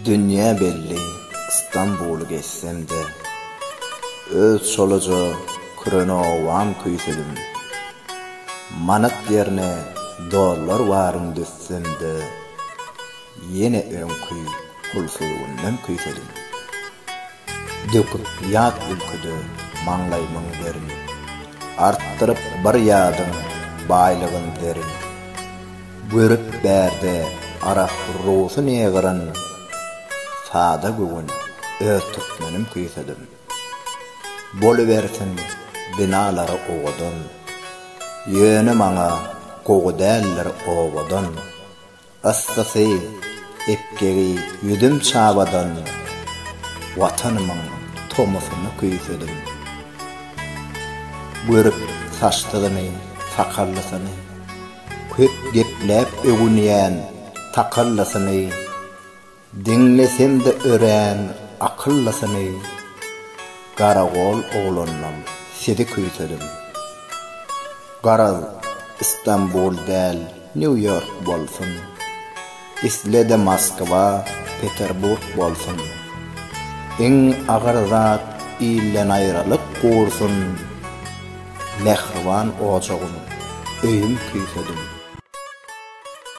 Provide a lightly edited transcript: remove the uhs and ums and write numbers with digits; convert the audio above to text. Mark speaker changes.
Speaker 1: Dünya belli İstanbul'u geçsem de öz şolaca Kıranovan kuyselim. Manat yerine dolar varın düşsem de yine önküy hulsuzluğundan kuyselim. Döküp yat ülküde manglaymın derin, arttırıp bir yadın baylığın derin. Buyurup berde arap rusun eğirin, sada güvün örtükmenim kuyselim. Boluversin binaları oğudun, yönü mana koğudelleri oğudun. Astası epkeri yüdüm çabadın, vatanımın tomusunu kuyselim. Buyurup saçtığını, sakallısını, köp geplep ögünyen takallısını, dinlesem de ören akıllısını, Garagol oğlunum sedi kuyselim. Garaz İstanbul del New York bolsun, İslede Moskva, Peterburg bolsun. En ağır zat illen ayrılık kursun, mehriban oğacağın öyüm kuyselim.